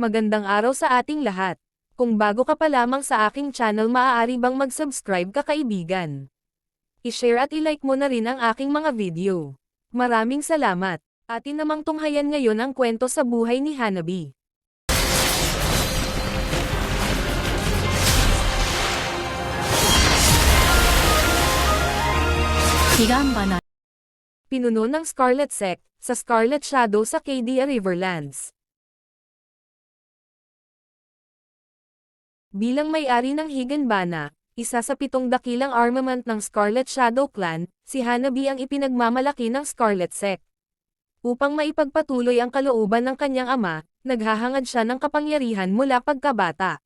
Magandang araw sa ating lahat. Kung bago ka pa lamang sa aking channel, maaari bang mag-subscribe ka, kaibigan? I-share at i-like mo na rin ang aking mga video. Maraming salamat. Atin namang tunghayan ngayon ang kwento sa buhay ni Hanabi. Higambana. Pinuno ng Scarlet Sect, sa Scarlet Shadow sa Cadia Riverlands. Bilang may-ari ng Higanbana, isa sa 7 dakilang armament ng Scarlet Shadow Clan, si Hanabi ang ipinagmamalaki ng Scarlet Sect. Upang maipagpatuloy ang kalooban ng kanyang ama, naghahangad siya ng kapangyarihan mula pagkabata.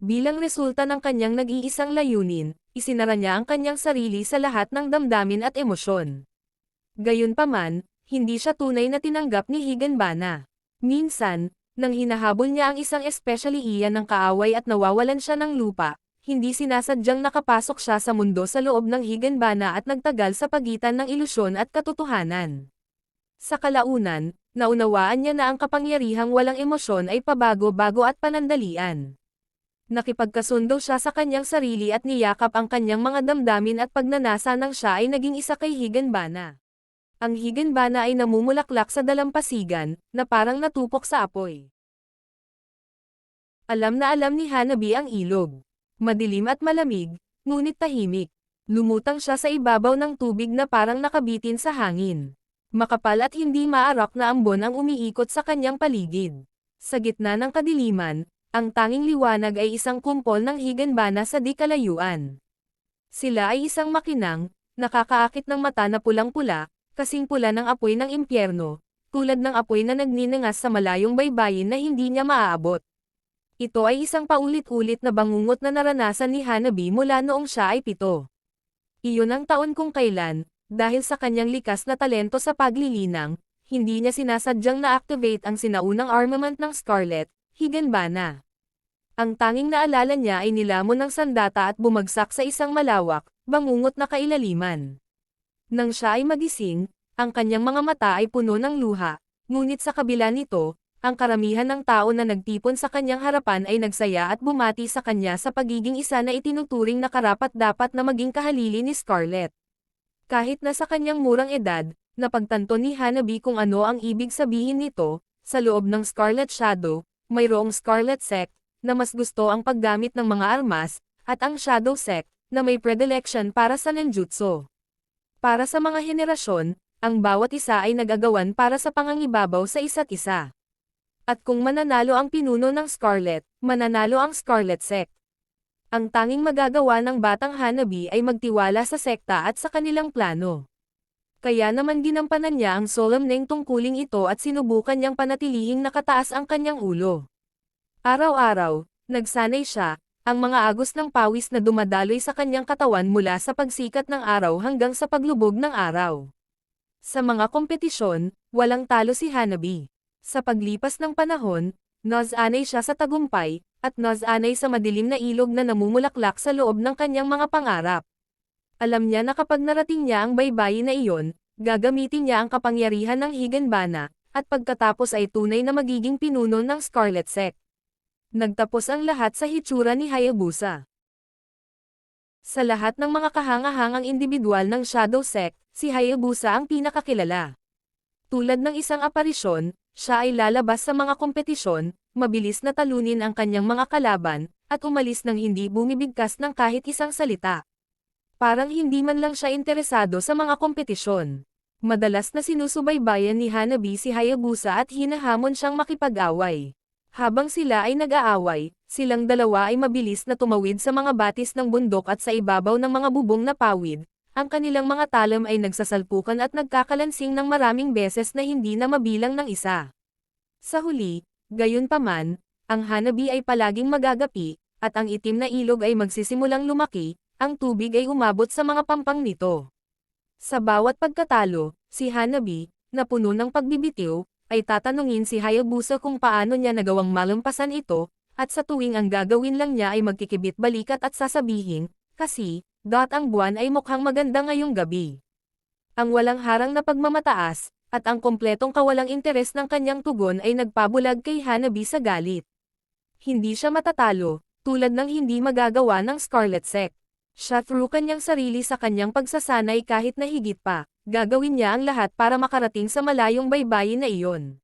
Bilang resulta ng kanyang nag-iisang layunin, isinara niya ang kanyang sarili sa lahat ng damdamin at emosyon. Gayunpaman, hindi siya tunay na tinanggap ni Higanbana. Minsan, nang hinahabol niya ang isang especially iyan ng kaaway at nawawalan siya ng lupa, hindi sinasadyang nakapasok siya sa mundo sa loob ng Higanbana at nagtagal sa pagitan ng ilusyon at katotohanan. Sa kalaunan, naunawaan niya na ang kapangyarihang walang emosyon ay pabago-bago at panandalian. Nakipagkasundo siya sa kanyang sarili at niyakap ang kanyang mga damdamin at pagnanasa nang siya ay naging isa kay Higanbana. Ang Higanbana ay namumulaklak sa dalampasigan, na parang natupok sa apoy. Alam na alam ni Hanabi ang ilog. Madilim at malamig, ngunit tahimik. Lumutang siya sa ibabaw ng tubig na parang nakabitin sa hangin. Makapal at hindi maarak na ambon ang umiikot sa kanyang paligid. Sa gitna ng kadiliman, ang tanging liwanag ay isang kumpol ng Higanbana sa di kalayuan. Sila ay isang makinang, nakakaakit ng mata na pulang-pula, kasing pula ng apoy ng impyerno, tulad ng apoy na nagninangas sa malayong baybayin na hindi niya maaabot. Ito ay isang paulit-ulit na bangungot na naranasan ni Hanabi mula noong siya ay 7. Iyon ang taon kung kailan, dahil sa kanyang likas na talento sa paglilinang, hindi niya sinasadyang na-activate ang sinaunang armament ng Scarlet, Higanbana. Ang tanging naalala niya ay nilamon ng sandata at bumagsak sa isang malawak, bangungot na kailaliman. Nang siya ay magising, ang kanyang mga mata ay puno ng luha, ngunit sa kabila nito, ang karamihan ng tao na nagtipon sa kanyang harapan ay nagsaya at bumati sa kanya sa pagiging isa na itinuturing na karapat-dapat na maging kahalili ni Scarlet. Kahit na sa kanyang murang edad, napagtanto ni Hanabi kung ano ang ibig sabihin nito, sa loob ng Scarlet Shadow, mayroong Scarlet Sect, na mas gusto ang paggamit ng mga armas, at ang Shadow Sect, na may predilection para sa ninjutsu. Para sa mga henerasyon, ang bawat isa ay nag-agawan para sa pangangibabaw sa isa't isa. At kung mananalo ang pinuno ng Scarlet, mananalo ang Scarlet Sect. Ang tanging magagawa ng batang Hanabi ay magtiwala sa sekta at sa kanilang plano. Kaya naman ginampanan niya ang solemneng tungkuling ito at sinubukan niyang panatilihing nakataas ang kanyang ulo. Araw-araw, nagsanay siya, ang mga agos ng pawis na dumadaloy sa kanyang katawan mula sa pagsikat ng araw hanggang sa paglubog ng araw. Sa mga kompetisyon, walang talo si Hanabi. Sa paglipas ng panahon, nasanay siya sa tagumpay, at nasanay sa madilim na ilog na namumulaklak sa loob ng kanyang mga pangarap. Alam niya na kapag narating niya ang baybayin na iyon, gagamitin niya ang kapangyarihan ng Higanbana, at pagkatapos ay tunay na magiging pinuno ng Scarlet Sect. Nagtapos ang lahat sa hitsura ni Hayabusa. Sa lahat ng mga kahanga-hangang individual ng Shadow Sect, si Hayabusa ang pinakakilala. Tulad ng isang aparisyon, siya ay lalabas sa mga kompetisyon, mabilis na talunin ang kanyang mga kalaban, at umalis nang hindi bumibigkas ng kahit isang salita. Parang hindi man lang siya interesado sa mga kompetisyon. Madalas na sinusubaybayan ni Hanabi si Hayabusa at hinahamon siyang makipag-away. Habang sila ay nag-aaway, silang dalawa ay mabilis na tumawid sa mga batis ng bundok at sa ibabaw ng mga bubong na pawid, ang kanilang mga talam ay nagsasalpukan at nagkakalansing ng maraming beses na hindi na mabilang ng isa. Sa huli, gayunpaman, ang Hanabi ay palaging magagapi, at ang itim na ilog ay magsisimulang lumaki, ang tubig ay umabot sa mga pampang nito. Sa bawat pagkatalo, si Hanabi, na puno ng pagbibitiw, ay tatanungin si Hayabusa kung paano niya nagawang malampasan ito, at sa tuwing ang gagawin lang niya ay magkikibit balikat at sasabihin, kasi, ang buwan ay mukhang maganda ngayong gabi. Ang walang harang na pagmamataas, at ang kompletong kawalang interes ng kanyang tugon ay nagpabulag kay Hanabi sa galit. Hindi siya matatalo, tulad ng hindi magagawa ng Scarlet Sect. Siya through kanyang sarili sa kanyang pagsasanay kahit na higit pa, gagawin niya ang lahat para makarating sa malayong baybayin na iyon.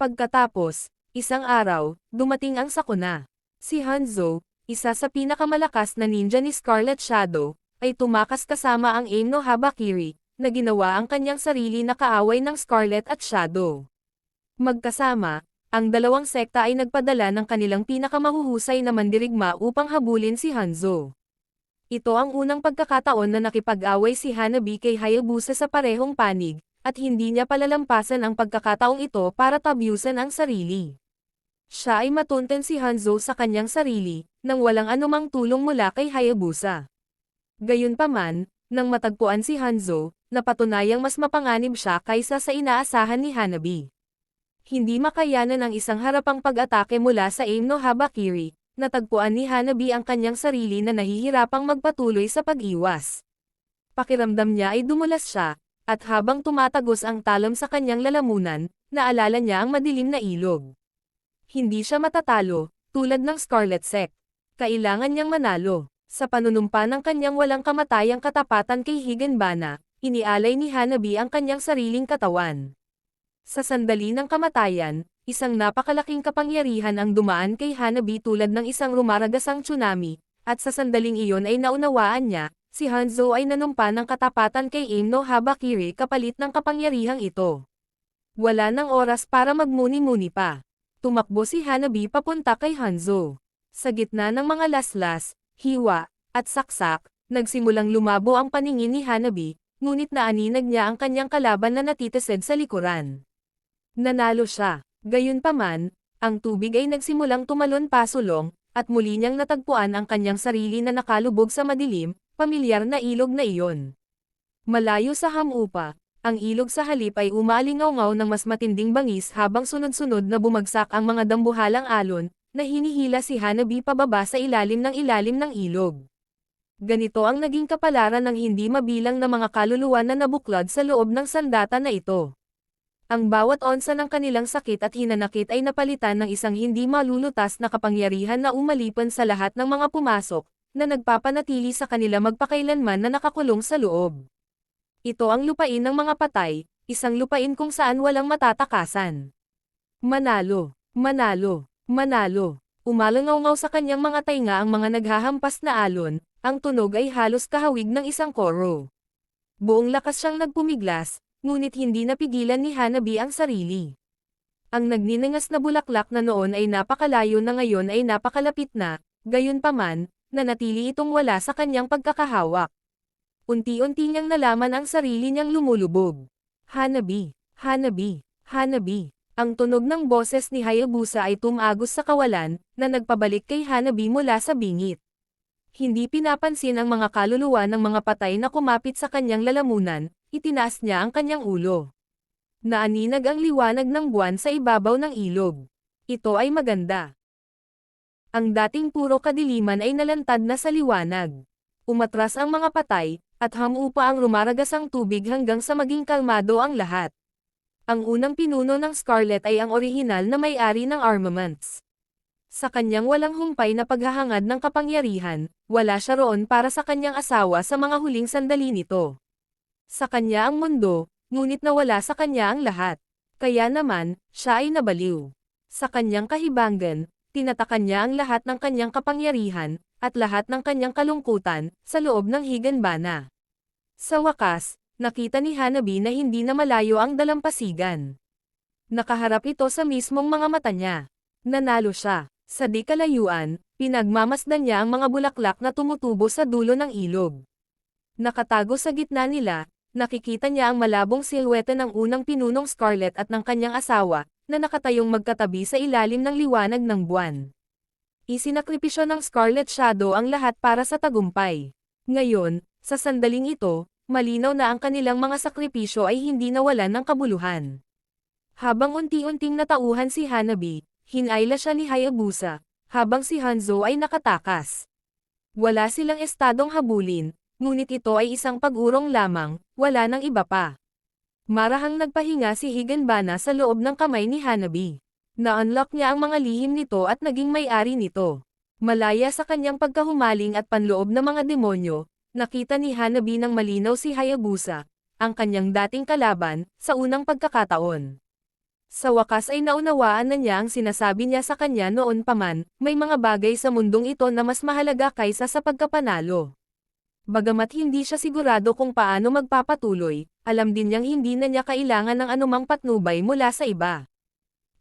Pagkatapos, isang araw, dumating ang sakuna. Si Hanzo, isa sa pinakamalakas na ninja ni Scarlet Shadow, ay tumakas kasama ang Aim no Habakiri, na ginawa ang kanyang sarili na kaaway ng Scarlet at Shadow. Magkasama, ang dalawang sekta ay nagpadala ng kanilang pinakamahuhusay na mandirigma upang habulin si Hanzo. Ito ang unang pagkakataon na nakipag-away si Hanabi kay Hayabusa sa parehong panig, at hindi niya palalampasan ang pagkakataong ito para tabyusan ang sarili. Siya ay matunten si Hanzo sa kanyang sarili, nang walang anumang tulong mula kay Hayabusa. Gayunpaman, nang matagpuan si Hanzo, napatunayang mas mapanganib siya kaysa sa inaasahan ni Hanabi. Hindi makayanan ang isang harapang pag-atake mula sa Aim no Habakiri, natagpuan ni Hanabi ang kanyang sarili na nahihirapang magpatuloy sa pag-iwas. Pakiramdam niya ay dumulas siya, at habang tumatagos ang talon sa kanyang lalamunan, naalala niya ang madilim na ilog. Hindi siya matatalo, tulad ng Scarlet Sect. Kailangan niyang manalo. Sa panunumpa ng kanyang walang kamatayang katapatan kay Higanbana, inialay ni Hanabi ang kanyang sariling katawan. Sa sandali ng kamatayan, isang napakalaking kapangyarihan ang dumaan kay Hanabi tulad ng isang rumaragasang tsunami, at sa sandaling iyon ay naunawaan niya, si Hanzo ay nanumpa ng katapatan kay Aim no Habakiri kapalit ng kapangyarihang ito. Wala nang oras para magmuni-muni pa. Tumakbo si Hanabi papunta kay Hanzo. Sa gitna ng mga laslas, hiwa, at saksak, nagsimulang lumabo ang paningin ni Hanabi, ngunit naaninag niya ang kanyang kalaban na natitised sa likuran. Nanalo siya. Gayunpaman, ang tubig ay nagsimulang tumalon pasulong, at muli niyang natagpuan ang kanyang sarili na nakalubog sa madilim, pamilyar na ilog na iyon. Malayo sa hamupa, ang ilog sa halip ay umalingaw-ngaw ng mas matinding bangis habang sunod-sunod na bumagsak ang mga dambuhalang alon, na hinihila si Hanabi pababa sa ilalim ng ilog. Ganito ang naging kapalaran ng hindi mabilang na mga kaluluwa na nabuklod sa loob ng sandata na ito. Ang bawat onsa ng kanilang sakit at hinanakit ay napalitan ng isang hindi malulutas na kapangyarihan na umalipan sa lahat ng mga pumasok, na nagpapanatili sa kanila magpakailanman na nakakulong sa loob. Ito ang lupain ng mga patay, isang lupain kung saan walang matatakasan. Manalo, manalo, manalo. Umalangaw-ngaw sa kanyang mga tainga ang mga naghahampas na alon, ang tunog ay halos kahawig ng isang koro. Buong lakas siyang nagpumiglas, ngunit hindi napigilan ni Hanabi ang sarili. Ang nagniningas na bulaklak na noon ay napakalayo na ngayon ay napakalapit na, gayunpaman, nanatili itong wala sa kanyang pagkakahawak. Unti-unti niyang nalaman ang sarili niyang lumulubog. Hanabi, Hanabi, Hanabi. Ang tunog ng boses ni Hayabusa ay tumagos sa kawalan, na nagpabalik kay Hanabi mula sa bingit. Hindi pinapansin ang mga kaluluwa ng mga patay na kumapit sa kanyang lalamunan, itinaas niya ang kanyang ulo. Naaninag ang liwanag ng buwan sa ibabaw ng ilog. Ito ay maganda. Ang dating puro kadiliman ay nalantad na sa liwanag. Umatras ang mga patay, at hamupa ang rumaragasang tubig hanggang sa maging kalmado ang lahat. Ang unang pinuno ng Scarlet ay ang orihinal na may-ari ng armaments. Sa kanyang walang humpay na paghahangad ng kapangyarihan, wala siya roon para sa kanyang asawa sa mga huling sandali nito. Sa kanya ang mundo, ngunit nawala sa kanya ang lahat. Kaya naman, siya ay nabaliw. Sa kanyang kahibangan, tinatakan niya ang lahat ng kanyang kapangyarihan, at lahat ng kanyang kalungkutan, sa loob ng Higanbana. Sa wakas, nakita ni Hanabi na hindi na malayo ang dalampasigan. Nakaharap ito sa mismong mga mata niya. Nanalo siya. Sa di kalayuan, pinagmamasdan niya ang mga bulaklak na tumutubo sa dulo ng ilog. Nakatago sa gitna nila, nakikita niya ang malabong silhwete ng unang pinunong Scarlet at ng kanyang asawa, na nakatayong magkatabi sa ilalim ng liwanag ng buwan. Isinakripisyo ng Scarlet Shadow ang lahat para sa tagumpay. Ngayon, sa sandaling ito, malinaw na ang kanilang mga sakripisyo ay hindi nawalan ng kabuluhan. Habang unti-unting natauhan si Hanabi, hinayla siya ni Hayabusa, habang si Hanzo ay nakatakas. Wala silang estadong habulin, ngunit ito ay isang pag-urong lamang, wala nang iba pa. Marahang nagpahinga si Higanbana sa loob ng kamay ni Hanabi. Na-unlock niya ang mga lihim nito at naging may-ari nito. Malaya sa kanyang pagkahumaling at panloob na mga demonyo, nakita ni Hanabi ng malinaw si Hayabusa, ang kanyang dating kalaban, sa unang pagkakataon. Sa wakas ay naunawaan na niya ang sinasabi niya sa kanya noon pa man, may mga bagay sa mundong ito na mas mahalaga kaysa sa pagkapanalo. Bagamat hindi siya sigurado kung paano magpapatuloy, alam din niyang hindi na niya kailangan ng anumang patnubay mula sa iba.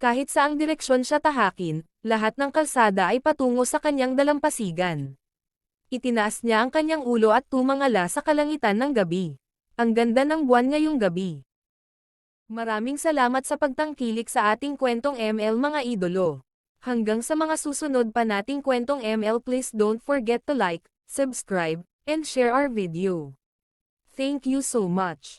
Kahit saang direksyon siya tahakin, lahat ng kalsada ay patungo sa kanyang dalampasigan. Itinaas niya ang kanyang ulo at tumangala sa kalangitan ng gabi. Ang ganda ng buwan ngayong gabi. Maraming salamat sa pagtangkilik sa ating kwentong ML mga idolo. Hanggang sa mga susunod pa nating kwentong ML, please don't forget to like, subscribe, and share our video. Thank you so much.